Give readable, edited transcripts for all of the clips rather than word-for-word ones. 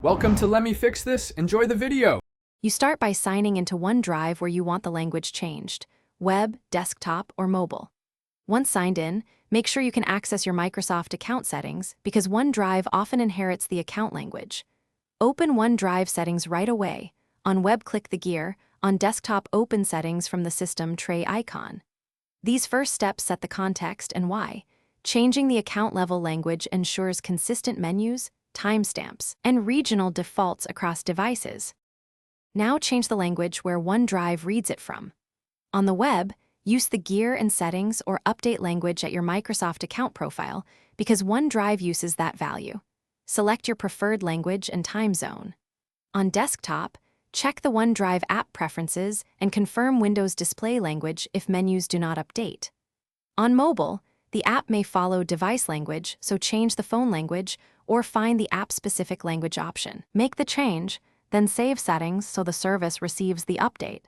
Welcome to Let Me Fix This. Enjoy the video. You start by signing into OneDrive where you want the language changed: web, desktop, or mobile. Once signed in, make sure you can access your Microsoft account settings because OneDrive often inherits the account language. Open OneDrive settings right away. On web, click the gear. On desktop, open settings from the system tray icon. These first steps set the context and why. Changing the account level language ensures consistent menus, timestamps, and regional defaults across devices. Now change the language where OneDrive reads it from. On the web, use the gear and settings or update language at your Microsoft account profile because OneDrive uses that value. Select your preferred language and time zone. On desktop, check the OneDrive app preferences and confirm Windows display language if menus do not update. On mobile, the app may follow device language, so change the phone language or find the app-specific language option. Make the change, then save settings so the service receives the update.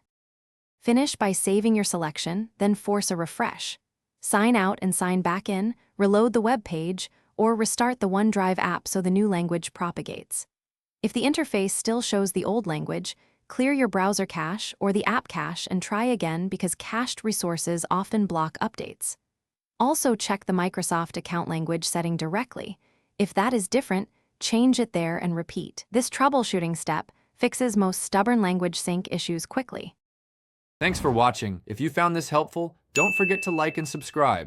Finish by saving your selection, then force a refresh. Sign out and sign back in, reload the web page, or restart the OneDrive app so the new language propagates. If the interface still shows the old language, clear your browser cache or the app cache and try again because cached resources often block updates. Also check the Microsoft account language setting directly. If that is different, change it there and repeat. This troubleshooting step fixes most stubborn language sync issues quickly. Thanks for watching. If you found this helpful, don't forget to like and subscribe.